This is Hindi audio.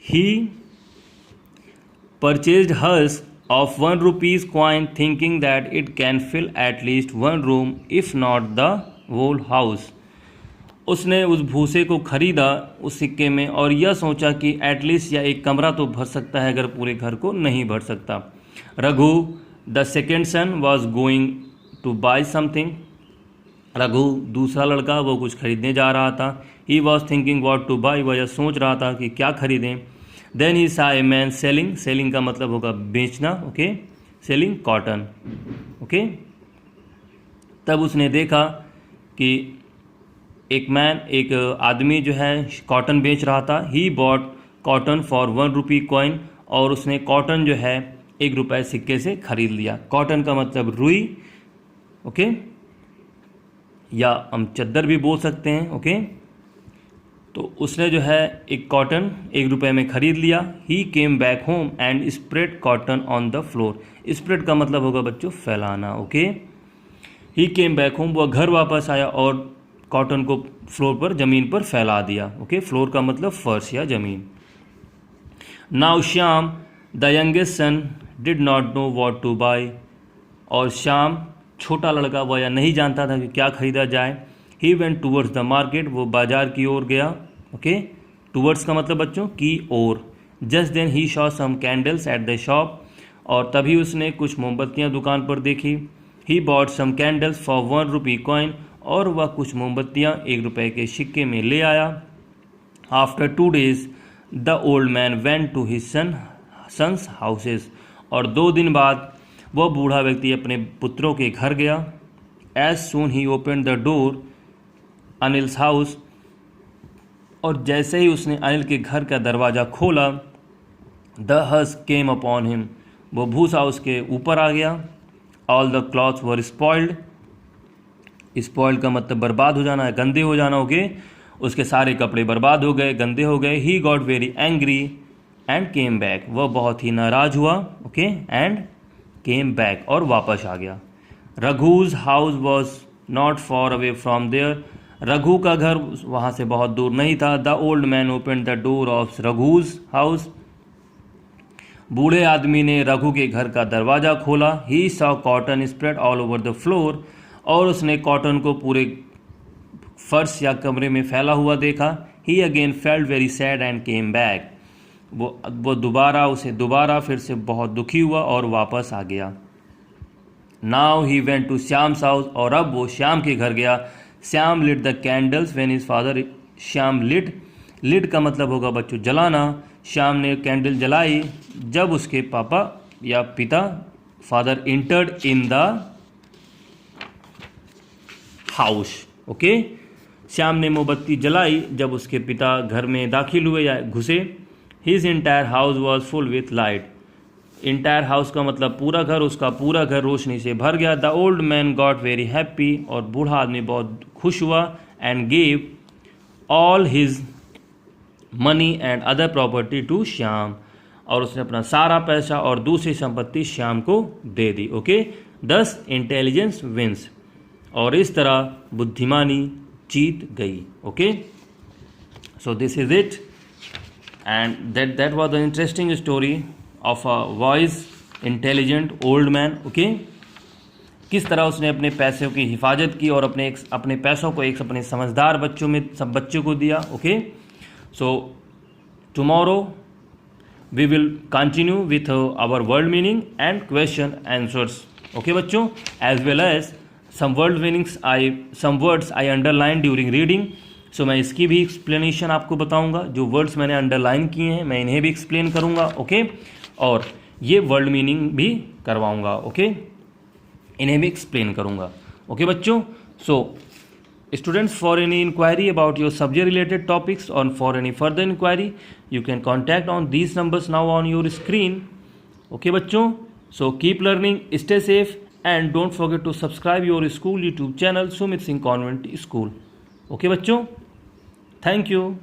ही परचेज्ड हर्स of 1 rupees coin thinking that it can fill at least one room if not the whole house। उसने उस भूसे को खरीदा उस सिक्के में और यह सोचा कि एटलीस्ट या एक कमरा तो भर सकता है अगर पूरे घर को नहीं भर सकता। Raghu the second son was going to buy something. Raghu दूसरा लड़का वो कुछ खरीदने जा रहा था। He was thinking what to buy, वह यह सोच रहा था कि क्या खरीदें। देन ही सा ए मैन सेलिंग, सेलिंग का मतलब होगा बेचना, ओके, सेलिंग कॉटन, ओके। तब उसने देखा कि एक आदमी जो है कॉटन बेच रहा था। He bought cotton for 1 rupee coin, और उसने कॉटन जो है 1 रुपये सिक्के से खरीद लिया। कॉटन का मतलब रुई, ओके, या हम चद्दर भी बोल सकते हैं, ओके। तो उसने जो है एक कॉटन 1 रुपये में ख़रीद लिया। He came back home and spread cotton on the floor. Spread का मतलब होगा बच्चों फैलाना, okay. He came back home, वह घर वापस आया और कॉटन को फ्लोर पर, ज़मीन पर फैला दिया, ओके। फ्लोर का मतलब फर्श या ज़मीन। Now Shyam the youngest son did not know what to buy, और श्याम छोटा लड़का वह या नहीं जानता था कि क्या खरीदा जाए। He went towards the market, वो बाजार की ओर गया, ओके। टूवर्ड्स का मतलब बच्चों की ओर। Just then he saw some candles at the shop, और तभी उसने कुछ मोमबत्तियां दुकान पर देखी। He bought some candles for 1 rupee coin, और वह कुछ मोमबत्तियां 1 रुपये के सिक्के में ले आया। After 2 days the old man went to his sons houses, और 2 दिन बाद वह बूढ़ा व्यक्ति अपने पुत्रों के घर गया। As soon he open the door Anil's house, और जैसे ही उसने अनिल के घर का दरवाज़ा खोला, the husk came upon him, वो भूसा उसके ऊपर आ गया। All the clothes were spoiled, spoiled का मतलब बर्बाद हो जाना, गंदे हो जाना, ओके। उसके सारे कपड़े बर्बाद हो गए, गंदे हो गए। He got very angry and came back, वह बहुत ही नाराज हुआ, ओके, एंड केम बैक, और वापस आ गया। Raghu's house was not far away from there, Raghu का घर वहाँ से बहुत दूर नहीं था। The old man open the door of Raghu's house, बूढ़े आदमी ने रघु के घर का दरवाज़ा खोला। He saw cotton spread all over the floor, और उसने कॉटन को पूरे फर्श या कमरे में फैला हुआ देखा। He again felt very sad and came back, वो दोबारा फिर से बहुत दुखी हुआ और वापस आ गया। Now he went to Shyam's house, और अब वो श्याम के घर गया। Shyam lit the candles when his father, Shyam lit का मतलब होगा बच्चों जलाना। श्याम ने कैंडल जलाई जब उसके पापा या पिता, father, entered in the house, okay. Shyam ने मोमबत्ती जलाई जब उसके पिता घर में दाखिल हुए या घुसे। His entire house was full with light, entire house का मतलब पूरा घर, उसका पूरा घर रोशनी से भर गया। The old man got very happy, और बूढ़ा आदमी बहुत खुश हुआ। And gave all his money and other property to Shyam, और उसने अपना सारा पैसा और दूसरी संपत्ति श्याम को दे दी, ओके। दस इंटेलिजेंस विंस, और इस तरह बुद्धिमानी जीत गई, okay. So this is it, and that was the interesting story of a voice intelligent old man, okay. किस तरह उसने अपने पैसों की हिफाजत की और अपने पैसों को एक अपने समझदार बच्चों में सब बच्चों को दिया, okay. So tomorrow we will continue with our word meaning and question answers, okay बच्चों, as well as some words I underline during reading. सो मैं इसकी भी एक्सप्लेनेशन आपको बताऊंगा, जो वर्ड्स मैंने अंडरलाइन किए हैं मैं इन्हें भी एक्सप्लेन करूंगा, ओके। और ये वर्ड मीनिंग भी करवाऊंगा, ओके, इन्हें भी एक्सप्लेन करूंगा, ओके बच्चों। So students, for any inquiry about your subject related topics और for any further inquiry you can contact on these numbers now on your screen, okay बच्चों। So keep learning, stay safe, and don't forget to subscribe your school YouTube channel Sumit Singh convent school, okay बच्चों। Thank you.